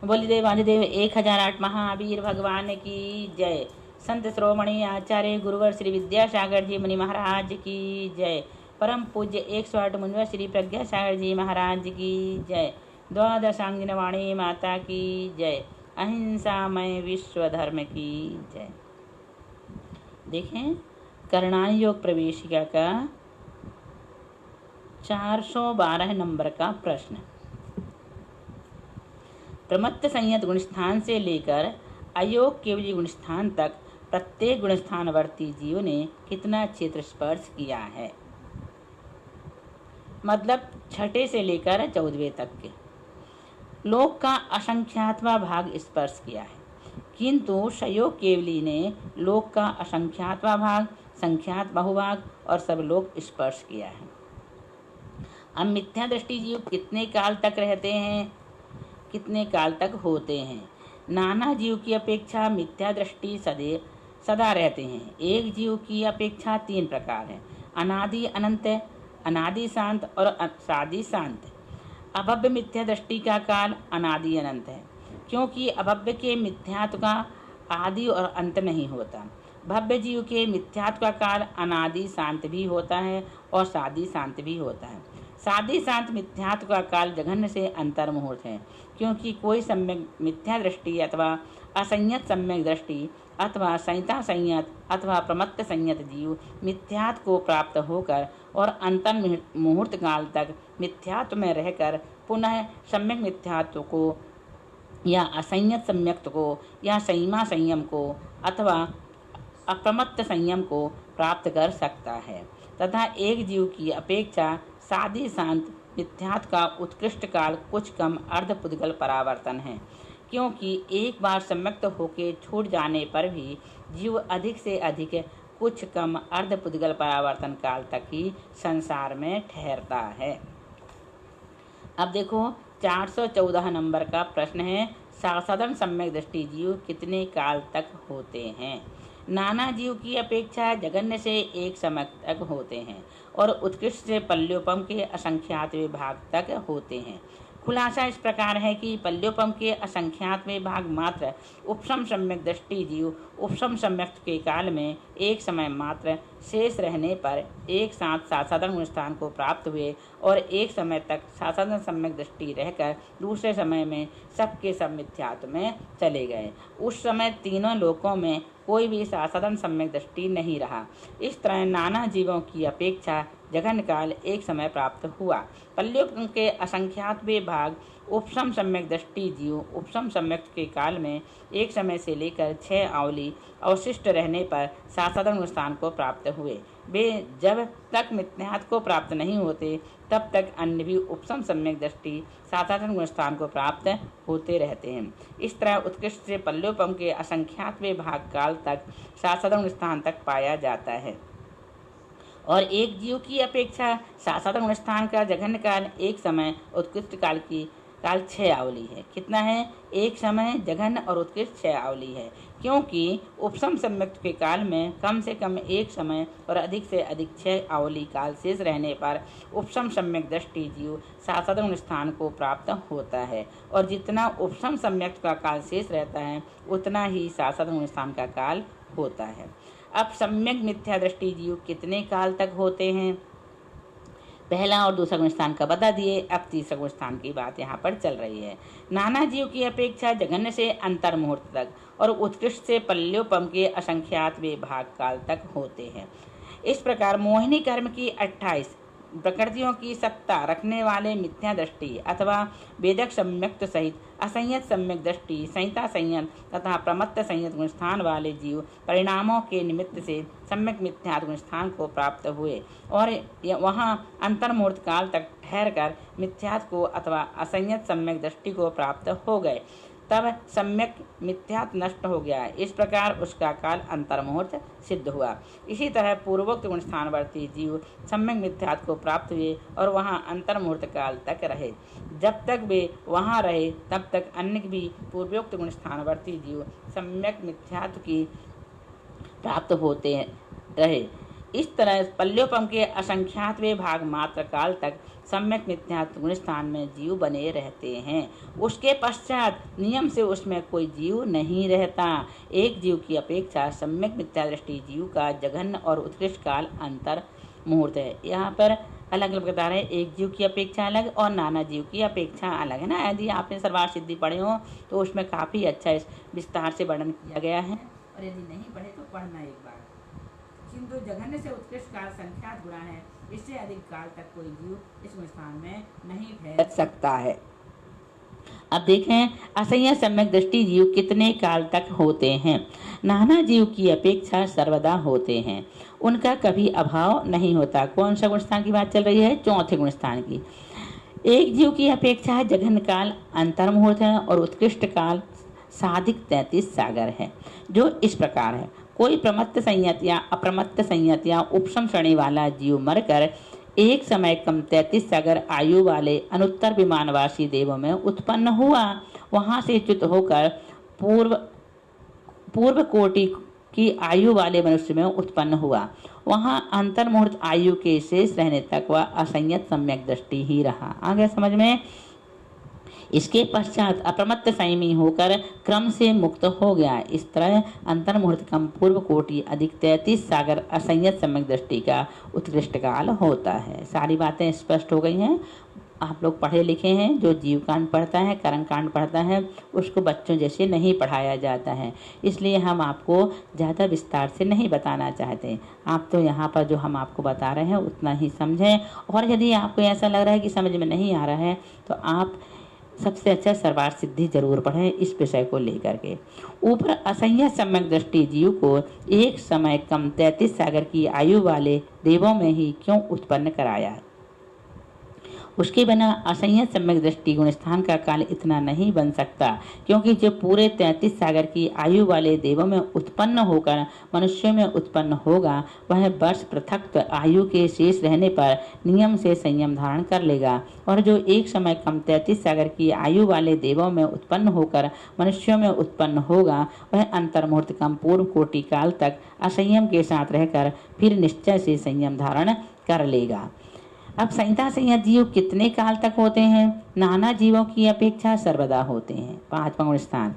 बोली देवाधिदेव 1008 महावीर भगवान की जय। संत श्रोमणी आचार्य गुरुवर श्री विद्यासागर जी मुनि महाराज की जय। परम पूज्य 108 मुनिवर श्री प्रज्ञा सागर जी महाराज की जय। द्वादशांगिन वाणी माता की जय। अहिंसामय विश्व धर्म की जय। देखें करणान योग प्रवेशिका का 412 नंबर का प्रश्न। प्रमत्त संयत गुणस्थान से लेकर अयोग केवली गुणस्थान तक प्रत्येक गुणस्थानवर्ती जीव ने कितना क्षेत्र स्पर्श किया है। मतलब छठे से लेकर 14वें तक के लोक का असंख्यातवा भाग स्पर्श किया है, किंतु सयोग केवली ने लोक का असंख्यातवा भाग, संख्यात बहुभाग और सब लोक स्पर्श किया है। अब मिथ्या दृष्टि जीव कितने काल तक रहते हैं, कितने काल तक होते हैं। नाना जीव की अपेक्षा मिथ्या दृष्टि सदा रहते हैं। एक जीव की अपेक्षा 3 प्रकार है, अनादि अनंत, अनादि शांत और सादि शांत। अभव्य मिथ्या दृष्टि का काल अनादि अनंत है, क्योंकि अभव्य के मिथ्यात्व का आदि और अंत नहीं होता। भव्य जीव के मिथ्यात्व का काल अनादि शांत भी होता है और सादि शांत भी होता है। सादि शांत मिथ्यात्व का काल जघन्य से अंतर्मुहूर्त है, क्योंकि कोई सम्यक मिथ्या दृष्टि अथवा असंयत सम्यक दृष्टि अथवा संहिता संयत अथवा प्रमत्त संयत जीव मिथ्यात्व को प्राप्त होकर और अंतर मुहूर्त काल तक मिथ्यात्व में रहकर पुनः सम्यक मिथ्यात्व को या असंयत सम्यक्त को या संयमा संयम को अथवा अप्रमत्त संयम को प्राप्त कर सकता है। तथा एक जीव की अपेक्षा सादि शांत मिथ्यात्व का उत्कृष्ट काल कुछ कम अर्धपुद्गल परावर्तन है, क्योंकि एक बार सम्यक्त होके छूट जाने पर भी जीव अधिक से अधिक कुछ कम अर्धपुद्गल परावर्तन काल तक ही संसार में ठहरता है। अब देखो 414 नंबर का प्रश्न है, साधारण सम्यक दृष्टि जीव कितने काल तक होते हैं। नाना जीव की अपेक्षा जघन्य से एक समय तक होते हैं और उत्कृष्ट से पल्योपम के असंख्यात भाग तक होते हैं। खुलासा इस प्रकार है कि पल्योपम के असंख्यात भाग मात्र उपशम सम्यक दृष्टि जीव उपशम सम्यक के काल में एक समय मात्र शेष रहने पर एक साथ साधारण गुणस्थान को प्राप्त हुए और एक समय तक साधारण सम्यक दृष्टि रहकर दूसरे समय में सबके सब मिथ्यात्व में चले गए। उस समय तीनों लोकों में कोई भी साधारण सम्यक दृष्टि नहीं रहा। इस तरह नाना जीवों की अपेक्षा जघन काल एक समय प्राप्त हुआ। पल्योपम के असंख्यात भाग उपशम सम्यक दृष्टि जीव उपशम सम्यक के काल में एक समय से लेकर 6 आवली अवशिष्ट रहने पर साधारण स्थान को प्राप्त हुए। वे जब तक मिथ्यात्व को प्राप्त नहीं होते तब तक अन्य भी उपशम सम्यक दृष्टि साधारण गुणस्थान को प्राप्त होते रहते हैं। इस तरह उत्कृष्ट से पल्योपम के असंख्यात भाग काल तक साधारण स्थान तक पाया जाता है और एक जीव की अपेक्षा साधारण स्थान का जघन्य काल एक समय उत्कृष्ट काल 6 आवली है। कितना है? एक समय जघन्य और उत्कृष्ट 6 आवली है, क्योंकि उपशम सम्यक के काल में कम से कम एक समय और अधिक से अधिक 6 आवली काल शेष रहने पर उपशम सम्यक दृष्टि जीव साधारण स्थान को प्राप्त होता है और जितना उपशम सम्यक का काल शेष रहता है उतना ही साधारण स्थान का काल होता है। अब सम्यक मिथ्या दृष्टि जीव कितने काल तक होते हैं, पहला और दूसरा गुणस्थान का बता दिए। अब तीसरा गुणस्थान की बात यहाँ पर चल रही है। नाना जीव की अपेक्षा जघन्य से अंतर मुहूर्त तक और उत्कृष्ट से पल्योपम के असंख्यात भाग काल तक होते हैं। इस प्रकार मोहिनी कर्म की 28 प्रकृतियों की सत्ता रखने वाले मिथ्या दृष्टि अथवा वेदक सम्यक्त सहित असंयत सम्यक दृष्टि संहिता संयत तथा प्रमत्त संयत गुणस्थान वाले जीव परिणामों के निमित्त से सम्यक मिथ्या गुणस्थान को प्राप्त हुए और वहाँ अंतर्मुहूर्त काल तक ठहर कर मिथ्यात्व को अथवा असंयत सम्यक दृष्टि को प्राप्त हो गए, तब सम्यक मिथ्यात्व नष्ट हो गया। इस प्रकार उसका काल अंतर्मुहूर्त सिद्ध हुआ। इसी तरह पूर्वोक्त गुणस्थानवर्ती जीव सम्यक मिथ्यात्व को प्राप्त हुए और वहाँ अंतर्मुहूर्त काल तक रहे। जब तक वे वहाँ रहे तब तक अन्य भी पूर्वोक्त गुणस्थानवर्ती जीव सम्यक मिथ्यात्व की प्राप्त होते रहे। इस तरह पल्योपम के असंख्यातवें भाग मात्र काल तक सम्यक मिथ्यात्व गुण स्थान में जीव बने रहते हैं। उसके पश्चात नियम से उसमें कोई जीव नहीं रहता। एक जीव की अपेक्षा सम्यक मिथ्या दृष्टि जीव का जघन्य और उत्कृष्ट काल अंतर मुहूर्त है। यहाँ पर अलग अलग बता रहे हैं, एक जीव की अपेक्षा अलग और नाना जीव की अपेक्षा अलग है ना। यदि आपने सर्वार्थ सिद्धि पढ़े हो तो उसमें काफ़ी अच्छा इस विस्तार से वर्णन किया गया है, और यदि नहीं पढ़े तो पढ़ना एक बार। किंतु जघन्य से उत्कृष्ट काल संख्यात गुणा है, इससे अधिक काल तक कोई जीव इस स्थान में नहीं ठहर सकता है। अब देखें असंयत सम्यक दृष्टि जीव कितने काल तक होते हैं। नाना जीव की अपेक्षा सर्वदा होते हैं, उनका कभी अभाव नहीं होता। कौन सा गुण स्थान की बात चल रही है? चौथे गुण स्थान की। एक जीव की अपेक्षा जघन्य काल अंतर्मुहूर्त है और उत्कृष्ट काल साधिक 33 सागर है, जो इस प्रकार है। कोई प्रमत्त संयत या अप्रमत्त संयत या उपशम श्रेणी वाला जीव मरकर एक समय कम 33 सागर आयु वाले अनुत्तर विमानवासी देवों में उत्पन्न हुआ, वहां से च्युत होकर पूर्व कोटि की आयु वाले मनुष्य में उत्पन्न हुआ, वहां अंतर्मुहूर्त आयु के शेष रहने तक वह असंयत सम्यक दृष्टि ही रहा। आगे समझ में। इसके पश्चात अप्रमत्त संयमी होकर क्रम से मुक्त हो गया। इस तरह अंतर्मुहूर्त कम पूर्व कोटि अधिक 33 सागर असंयत सम्यक दृष्टि का उत्कृष्ट काल होता है। सारी बातें स्पष्ट हो गई हैं। आप लोग पढ़े लिखे हैं। जो जीव कांड पढ़ता है, कर्म कांड पढ़ता है, उसको बच्चों जैसे नहीं पढ़ाया जाता है, इसलिए हम आपको ज़्यादा विस्तार से नहीं बताना चाहते। आप तो यहाँ पर जो हम आपको बता रहे हैं उतना ही समझें, और यदि आपको ऐसा लग रहा है कि समझ में नहीं आ रहा है तो आप सबसे अच्छा सर्वार्थ सिद्धि जरूर पढ़ें इस विषय को लेकर के। ऊपर असंयत सम्यक दृष्टि जीव को एक समय कम 33 सागर की आयु वाले देवों में ही क्यों उत्पन्न कराया है? उसके बिना असंयत सम्यक दृष्टि गुण स्थान का काल इतना नहीं बन सकता, क्योंकि जो पूरे 33 सागर की आयु वाले देवों में उत्पन्न होकर मनुष्यों में उत्पन्न होगा, वह वर्ष पृथक आयु के शेष रहने पर नियम से संयम धारण कर लेगा, और जो एक समय कम 33 सागर की आयु वाले देवों में उत्पन्न होकर मनुष्यों में उत्पन्न होगा, वह अंतर्मुहूर्त कम पूर्व कोटि काल तक असंयम के साथ रहकर फिर निश्चय से संयम धारण कर लेगा। अब संहिता संयत जीव कितने काल तक होते हैं? नाना जीवों की अपेक्षा सर्वदा होते हैं। 5वां गुण स्थान,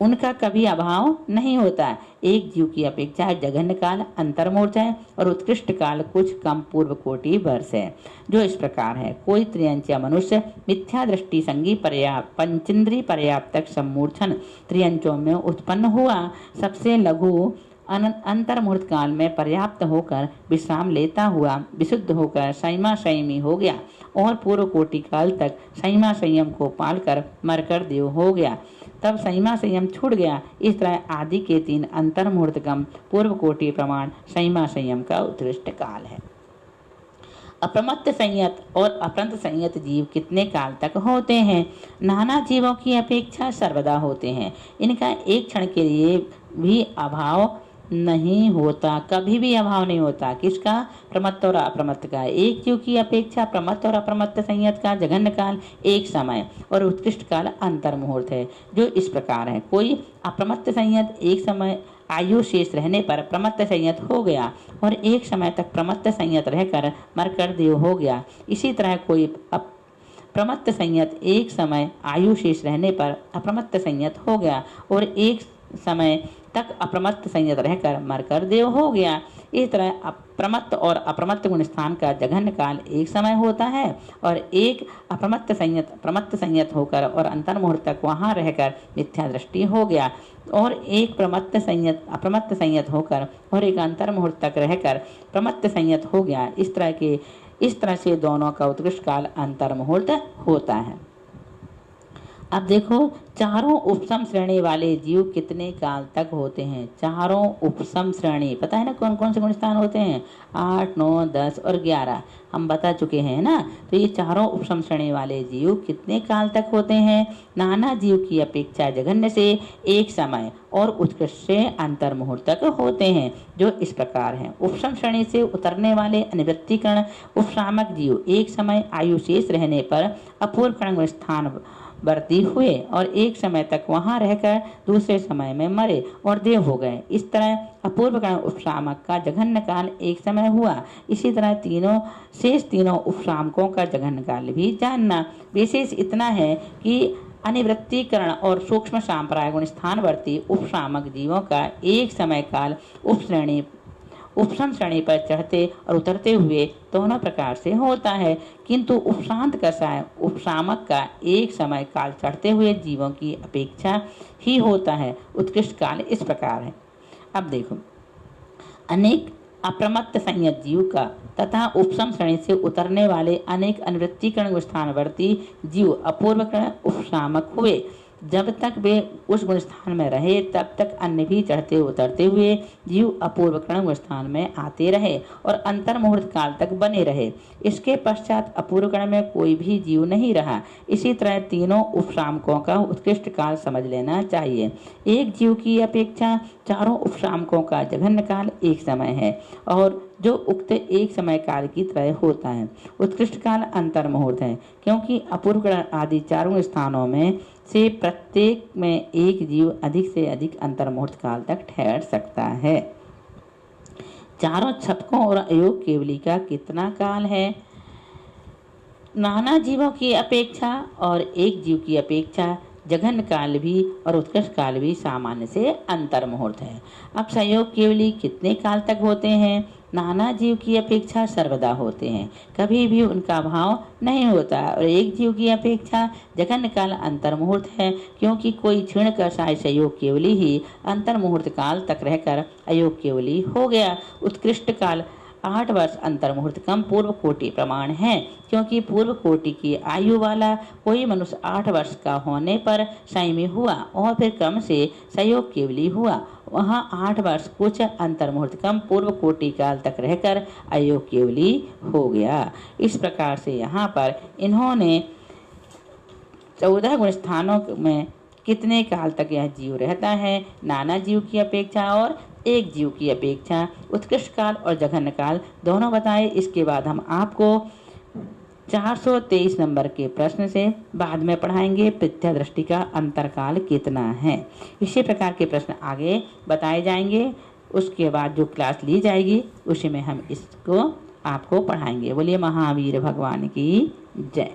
उनका कभी अभाव नहीं होता। एक जीव की अपेक्षा जघन्य काल अंतर्मुहूर्त है और उत्कृष्ट काल कुछ कम पूर्व कोटि वर्ष है, जो इस प्रकार है। कोई त्रियंच्या मनुष्य मिथ्या दृष्टि संगी पंचेंद्रिय पर्याप्तक सम्मूर्छन त्रियंचों में उत्पन्न हुआ, सबसे लघु अंतर्मुहूर्त काल में पर्याप्त होकर विश्राम लेता हुआ विशुद्ध होकर संयमा संयमी हो गया, और पूर्व कोटि काल तक संयमा संयम को पालकर मरकर देव हो गया, तब संयमा संयम छूट गया। इस तरह आदि के 3 अंतर्मुहूर्त कम पूर्व कोटि प्रमाण संयमा संयम का उत्कृष्ट काल है। अप्रमत्त संयत और अप्रंत संयत जीव कितने काल तक होते हैं? नाना जीवों की अपेक्षा सर्वदा होते हैं। इनका एक क्षण के लिए भी अभाव नहीं होता, कभी भी अभाव नहीं होता। किसका? प्रमत्त और अप्रमत्त का। एक जीव की अपेक्षा प्रमत्त और अप्रमत्त संयत का जघन्य काल एक समय और उत्कृष्ट काल अंतर्मुहूर्त है, जो इस प्रकार है। कोई अप्रमत्त संयत एक समय आयु शेष रहने पर प्रमत्त संयत हो गया और एक समय तक प्रमत्त संयत रहकर मरकर देव हो गया। इसी तरह कोई प्रमत्त संयत एक समय आयु शेष रहने पर अप्रमत्त संयत हो गया और एक समय तक अप्रमत्त संयत रहकर मरकर देव हो गया। इस तरह प्रमत्त और अप्रमत्त गुण स्थान का जघन्य काल एक समय होता है और एक अप्रमत्त संयत प्रमत्त संयत होकर और अंतर्मुहूर्त तक वहाँ रहकर मिथ्या दृष्टि हो गया, और एक प्रमत्त संयत अप्रमत्त संयत होकर और एक अंतर्मुहूर्त तक रहकर प्रमत्त संयत हो गया। इस तरह से दोनों का उत्कृष्ट काल अंतर्मुहूर्त होता है। अब देखो चारों उपसम श्रेणी वाले जीव कितने काल तक होते हैं? चारों उपसम श्रेणी पता है ना कौन कौन से गुण स्थान होते हैं? 8, 9, 10 और 11 हम बता चुके हैं ना। तो ये चारों उपसम श्रेणी वाले जीव कितने काल तक होते हैं? नाना जीव की अपेक्षा जघन्य से एक समय और उत्कृष्ट से अंतर्मुहूर्त तक होते हैं, जो इस प्रकार हैं। उपसम श्रेणी से उतरने वाले अनिवृत्तिकरण उपशामक जीव एक समय आयु शेष रहने पर अपूर्व कर्ण स्थान वर्ती हुए और एक समय तक वहां रहकर दूसरे समय में मरे और देव हो गए। इस तरह अपूर्व कर्ण उपशामक का जघन्य काल एक समय हुआ। इसी तरह शेष तीनों उपशामकों का जघन्य काल भी जानना। विशेष इतना है कि अनिवृत्तीकरण और सूक्ष्म सांप्राय गुण स्थानवर्ती उपशामक जीवों का एक समय काल उपशम श्रेणी पर चढ़ते और उतरते हुए दोनों प्रकार से होता है, किंतु उपशांत कषाय उपशामक का एक समय काल चढ़ते हुए जीवों की अपेक्षा ही होता है। उत्कृष्ट काल इस प्रकार है। अब देखो, अनेक अप्रमत्त संयत जीव का तथा उपशम श्रेणी से उतरने वाले अनेक अनुवृत्तिकरण स्थानवर्ती जीव अपूर्वकरण उपशामक हुए। जब तक वे उस गुण स्थान में रहे तब तक अन्य भी चढ़ते उतरते हुए जीव अपूर्वकरण गुण स्थान में आते रहे और अंतर मुहूर्त काल तक बने रहे। इसके पश्चात अपूर्वकरण में कोई भी जीव नहीं रहा। इसी तरह तीनों उपशामकों का उत्कृष्ट काल समझ लेना चाहिए। एक जीव की अपेक्षा चारों उपशामकों का जघन्य काल एक समय है और जो उक्त एक समय काल की तरह होता है। उत्कृष्ट काल अंतर मुहूर्त है, क्योंकि अपूर्वकरण आदि चारों स्थानों में से प्रत्येक में एक जीव अधिक से अधिक अंतर मुहूर्त काल तक ठहर सकता है। चारों छपकों और अयोग केवली का कितना काल है? नाना जीवों की अपेक्षा और एक जीव की अपेक्षा जघन्य काल भी और उत्कृष्ट काल भी सामान्य से अंतर मुहूर्त है। अब संयोग केवली कितने काल तक होते हैं? नाना जीव की अपेक्षा सर्वदा होते हैं, कभी भी उनका भाव नहीं होता और एक जीव की अपेक्षा जघन्य काल अंतर मुहूर्त है, क्योंकि कोई क्षीण कषाय संयोग केवली ही अंतर मुहूर्त काल तक रहकर अयोग केवली हो गया। उत्कृष्ट काल 8 वर्ष अंतर मुहूर्त कम पूर्व कोटि प्रमाण है, क्योंकि पूर्व कोटि की आयु वाला कोई मनुष्य 8 वर्ष का होने पर संयमी हुआ और फिर क्रम से संयोग केवली हुआ। वहाँ 8 वर्ष कुछ अंतर मुहूर्त कम पूर्व कोटि काल तक रहकर अयोग केवली हो गया। इस प्रकार से यहाँ पर इन्होंने 14 गुण स्थानों में कितने काल तक यह जीव रहता है, नाना जीव की अपेक्षा और एक जीव की अपेक्षा, उत्कृष्ट काल और जघन्य काल दोनों बताए। इसके बाद हम आपको 423 नंबर के प्रश्न से बाद में पढ़ाएंगे। पृथ्वी दृष्टि का अंतरकाल कितना है। इसी प्रकार के प्रश्न आगे बताए जाएंगे। उसके बाद जो क्लास ली जाएगी उसी में हम इसको आपको पढ़ाएंगे। बोलिए महावीर भगवान की जय।